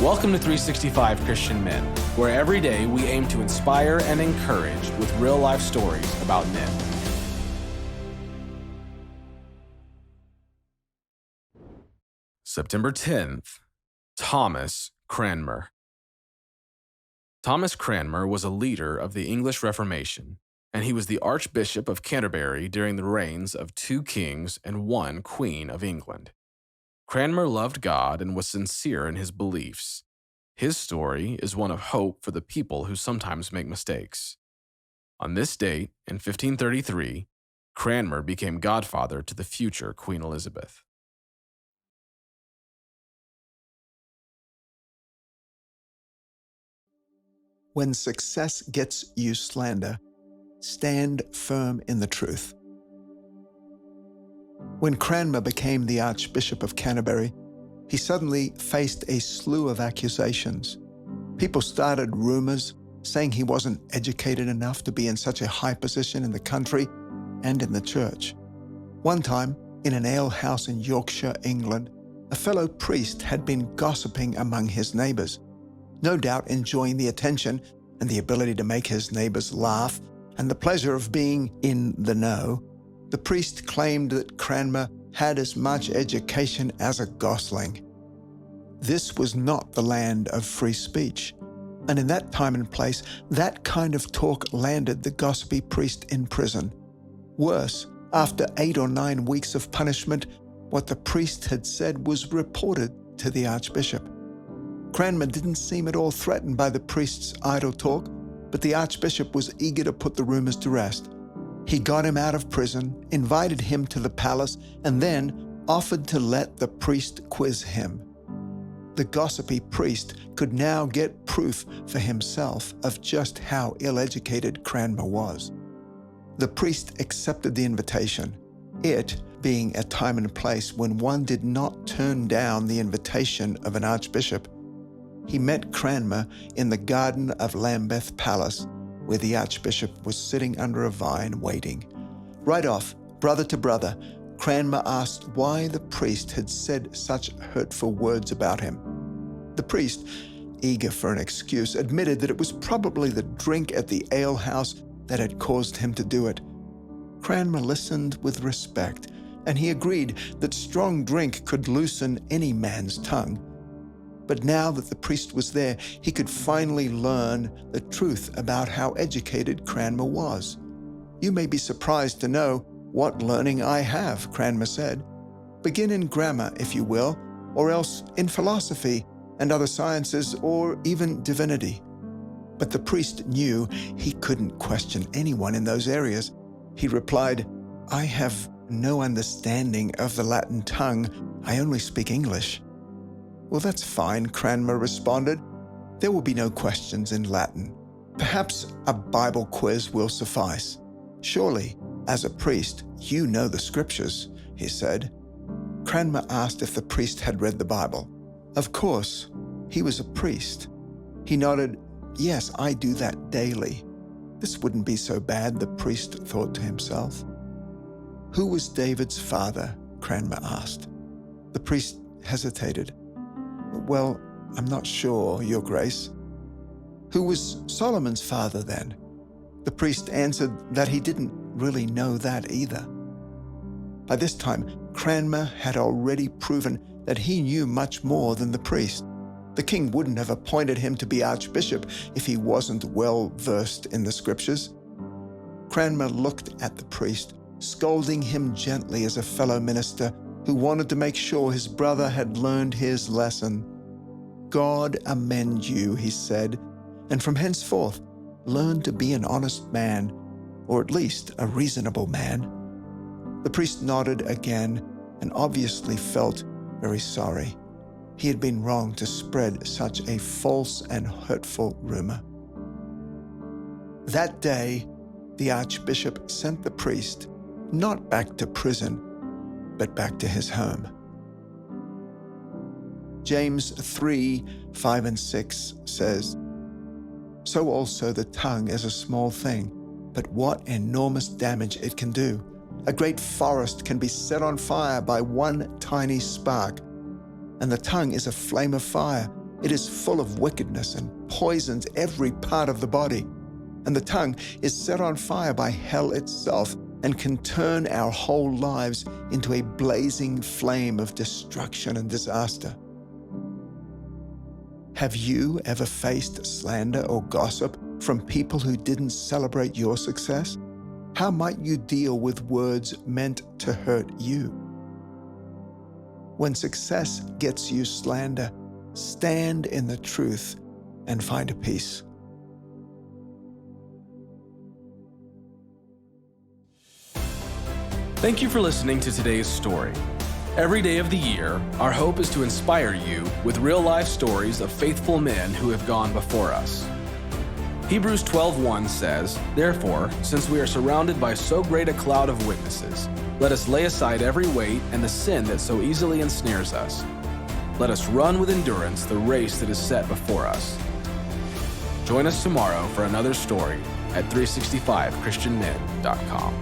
Welcome to 365 Christian Men, where every day we aim to inspire and encourage with real-life stories about men. September 10th, Thomas Cranmer. Thomas Cranmer was a leader of the English Reformation, and he was the Archbishop of Canterbury during the reigns of 2 kings and 1 queen of England. Cranmer loved God and was sincere in his beliefs. His story is one of hope for the people who sometimes make mistakes. On this date, in 1533, Cranmer became godfather to the future Queen Elizabeth. When success gets you slander, stand firm in the truth. When Cranmer became the Archbishop of Canterbury, he suddenly faced a slew of accusations. People started rumors saying he wasn't educated enough to be in such a high position in the country and in the church. One time, in an alehouse in Yorkshire, England, a fellow priest had been gossiping among his neighbors, no doubt enjoying the attention and the ability to make his neighbors laugh and the pleasure of being in the know. The priest claimed that Cranmer had as much education as a gosling. This was not the land of free speech, and in that time and place, that kind of talk landed the gossipy priest in prison. Worse, after 8 or 9 weeks of punishment, what the priest had said was reported to the Archbishop. Cranmer didn't seem at all threatened by the priest's idle talk, but the Archbishop was eager to put the rumors to rest. He got him out of prison, invited him to the palace, and then offered to let the priest quiz him. The gossipy priest could now get proof for himself of just how ill-educated Cranmer was. The priest accepted the invitation, it being a time and place when one did not turn down the invitation of an archbishop. He met Cranmer in the garden of Lambeth Palace, where the Archbishop was sitting under a vine waiting. Right off, brother to brother, Cranmer asked why the priest had said such hurtful words about him. The priest, eager for an excuse, admitted that it was probably the drink at the alehouse that had caused him to do it. Cranmer listened with respect, and he agreed that strong drink could loosen any man's tongue. But now that the priest was there, he could finally learn the truth about how educated Cranmer was. "You may be surprised to know what learning I have," Cranmer said. "Begin in grammar, if you will, or else in philosophy and other sciences, or even divinity." But the priest knew he couldn't question anyone in those areas. He replied, "I have no understanding of the Latin tongue. I only speak English." "Well, that's fine," Cranmer responded. "There will be no questions in Latin. Perhaps a Bible quiz will suffice. Surely, as a priest, you know the scriptures," he said. Cranmer asked if the priest had read the Bible. Of course, he was a priest. He nodded, "Yes, I do that daily." This wouldn't be so bad, the priest thought to himself. "Who was David's father?" Cranmer asked. The priest hesitated. "Well, I'm not sure, Your Grace." "Who was Solomon's father then?" The priest answered that he didn't really know that either. By this time, Cranmer had already proven that he knew much more than the priest. The king wouldn't have appointed him to be archbishop if he wasn't well versed in the scriptures. Cranmer looked at the priest, scolding him gently as a fellow minister who wanted to make sure his brother had learned his lesson. "God amend you," he said, "and from henceforth learn to be an honest man, or at least a reasonable man." The priest nodded again and obviously felt very sorry. He had been wrong to spread such a false and hurtful rumor. That day, the Archbishop sent the priest not back to prison, but back to his home. James 3:5-6 says, "So also the tongue is a small thing, but what enormous damage it can do. A great forest can be set on fire by one tiny spark. And the tongue is a flame of fire, It is full of wickedness and poisons every part of the body. And the tongue is set on fire by hell itself and can turn our whole lives into a blazing flame of destruction and disaster. Have you ever faced slander or gossip from people who didn't celebrate your success? How might you deal with words meant to hurt you? When success gets you slander, stand in the truth and find a peace. Thank you for listening to today's story. Every day of the year, our hope is to inspire you with real-life stories of faithful men who have gone before us. Hebrews 12:1 says, "Therefore, since we are surrounded by so great a cloud of witnesses, let us lay aside every weight and the sin that so easily ensnares us. Let us run with endurance the race that is set before us." Join us tomorrow for another story at 365christianmen.com.